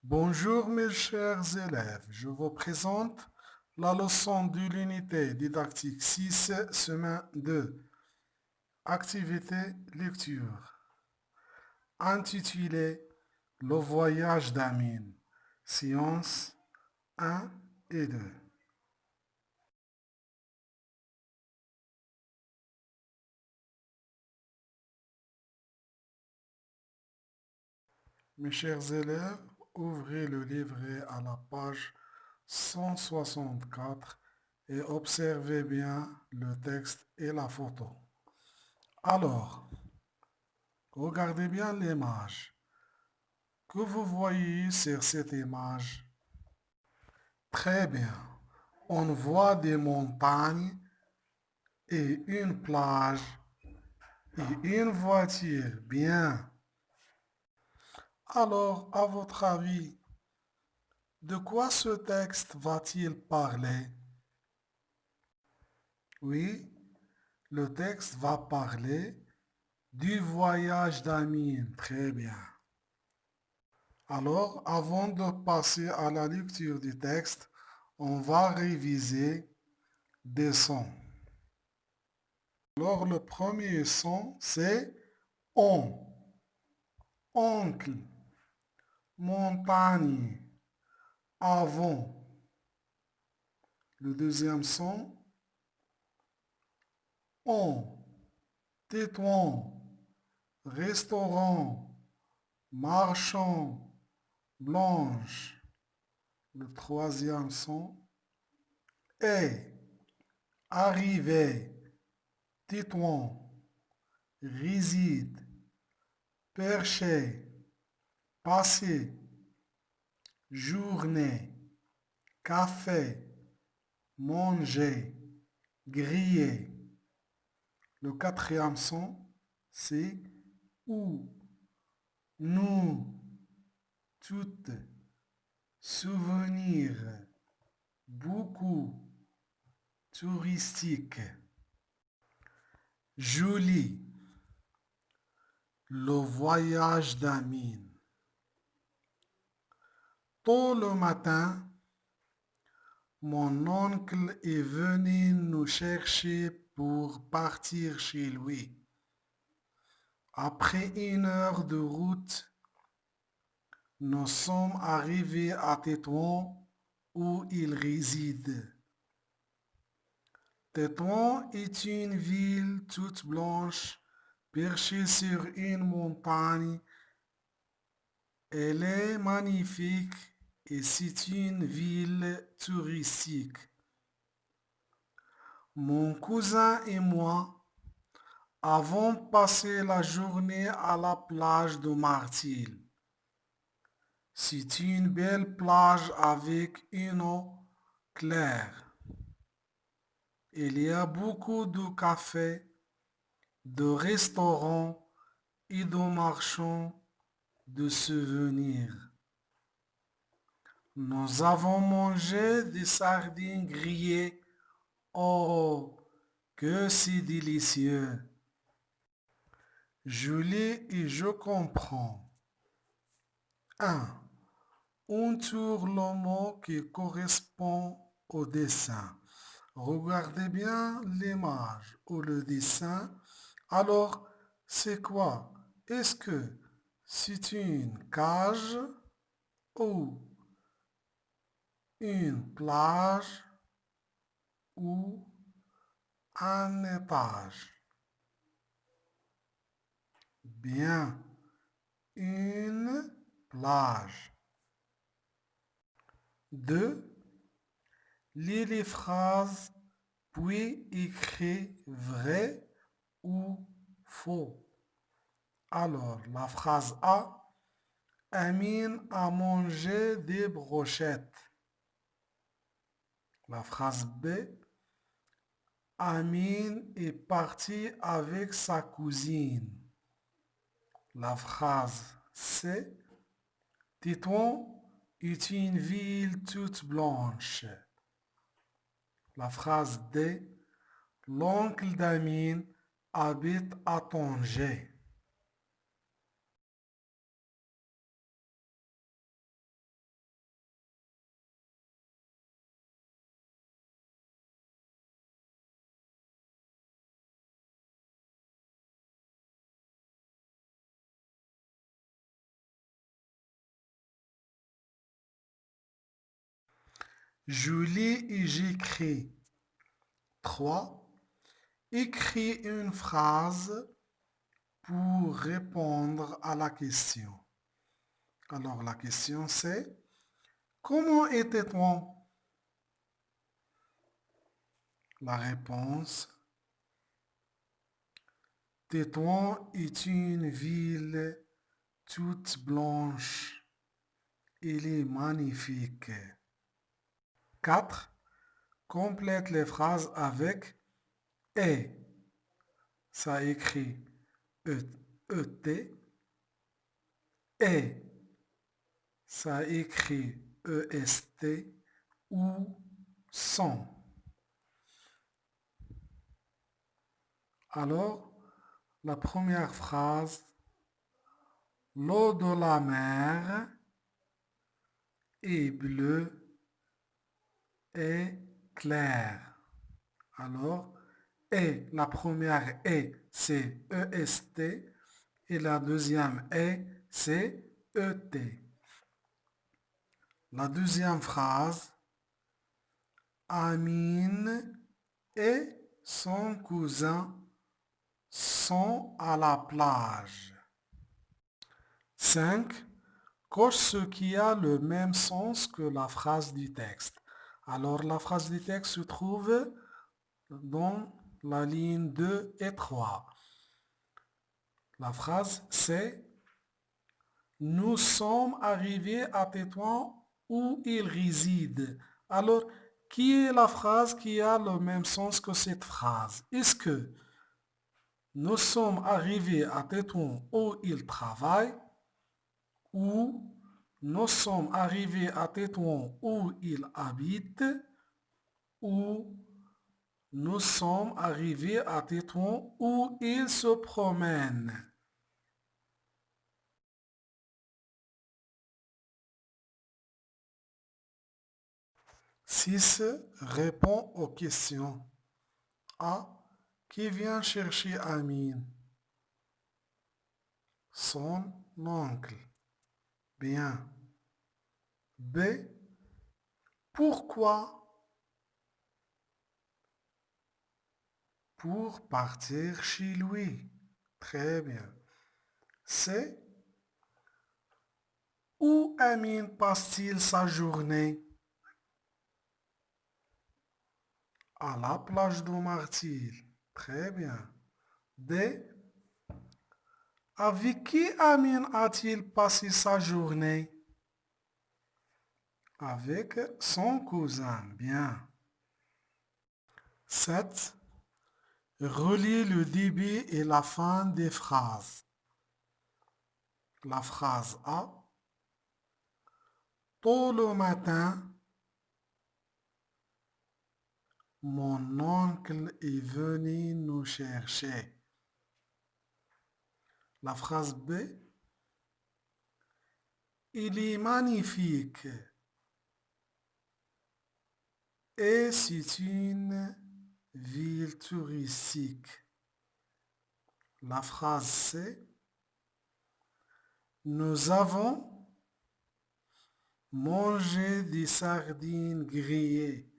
Bonjour mes chers élèves, je vous présente la leçon de l'unité didactique 6, semaine 2, activité lecture, intitulée Le voyage d'Amine, séance 1 et 2. Mes chers élèves, ouvrez le livret à la page 164 et observez bien le texte et la photo. Alors, regardez bien l'image. Que vous voyez sur cette image? Très bien. On voit des montagnes et une plage et une voiture. Bien. Alors, à votre avis, de quoi ce texte va-t-il parler? Oui, le texte va parler du voyage d'Amine. Très bien. Alors, avant de passer à la lecture du texte, on va réviser des sons. Alors, le premier son, c'est on, oncle, montagne, avant. Le deuxième son, on, tétouan, restaurant, marchand, blanche. Le troisième son, est, arrivé, tétouan, réside, perché, passé, journée, café, manger, griller. Le quatrième son, c'est où, nous, toutes, souvenir, beaucoup, touristique, joli, le voyage d'Amine. Tôt le matin, mon oncle est venu nous chercher pour partir chez lui. Après 1 heure de route, nous sommes arrivés à Tétouan où il réside. Tétouan est une ville toute blanche perchée sur une montagne. Elle est magnifique et c'est une ville touristique. Mon cousin et moi avons passé la journée à la plage de Martil. C'est une belle plage avec une eau claire. Il y a beaucoup de cafés, de restaurants et de marchands de souvenirs. Nous avons mangé des sardines grillées. Oh, que c'est délicieux! Je lis et je comprends. 1. On tourne le mot qui correspond au dessin. Regardez bien l'image ou le dessin. Alors, c'est quoi? Est-ce que c'est une cage ou une plage ou un étage? Bien, une plage. 2. Lis les phrases, puis écris vrai ou faux. Alors, la phrase A, Amine a mangé des brochettes. La phrase B, Amine est parti avec sa cousine. La phrase C, Tétouan est une ville toute blanche. La phrase D, l'oncle d'Amine habite à Tanger. Je lis et j'écris. 3. Écris une phrase pour répondre à la question. Alors la question c'est, comment était-on? La réponse, Tétouan est une ville toute blanche. Elle est magnifique. 4. Complète les phrases avec et. Ça écrit E-T. Et. Ça écrit E-S-T ou son. Alors, la première phrase, l'eau de la mer est bleue et claire. Alors, et, la première et, c'est E-S-T et la deuxième et, c'est E-T. La deuxième phrase, Amine et son cousin sont à la plage. 5. Coche ce qui a le même sens que la phrase du texte. Alors la phrase du texte se trouve dans la ligne 2 et 3. La phrase c'est nous sommes arrivés à Tétouan où il réside. Alors, qui est la phrase qui a le même sens que cette phrase? Est-ce que nous sommes arrivés à Tétouan où il travaille ou nous sommes arrivés à Tétouan où il habite ou nous sommes arrivés à Tétouan où il se promène? Six. Répond aux questions. A. Qui vient chercher Amine? Son oncle. Bien. B. Pourquoi? Pour partir chez lui. Très bien. C. Où Amine passe-t-il sa journée? À la plage de Martil. Très bien. D. Avec qui Amine a-t-il passé sa journée? Avec son cousin. Bien. 7. Relie le début et la fin des phrases. La phrase A. Tôt le matin, mon oncle est venu nous chercher. La phrase B. Il est magnifique. Et c'est une ville touristique. La phrase C. Nous avons mangé des sardines grillées.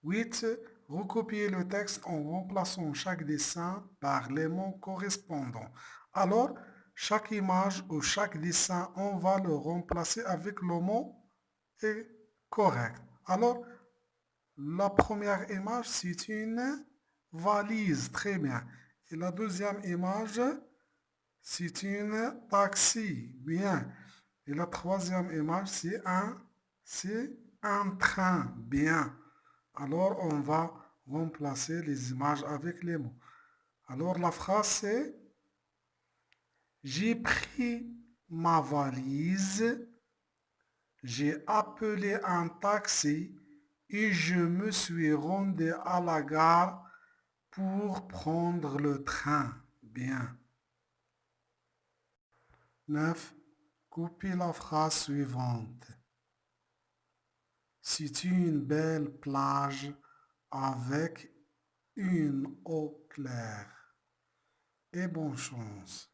8. Recopier le texte en remplaçant chaque dessin par les mots correspondants. Alors, chaque image ou chaque dessin, on va le remplacer avec le mot correct. Alors, la première image, c'est une valise. Très bien. Et la deuxième image, c'est une taxi. Bien. Et la troisième image, c'est un train. Bien. Alors, on va remplacer les images avec les mots. Alors, la phrase c'est j'ai pris ma valise, j'ai appelé un taxi et je me suis rendu à la gare pour prendre le train. Bien. 9. Copie la phrase suivante. C'est une belle plage avec une eau claire. Et bonne chance.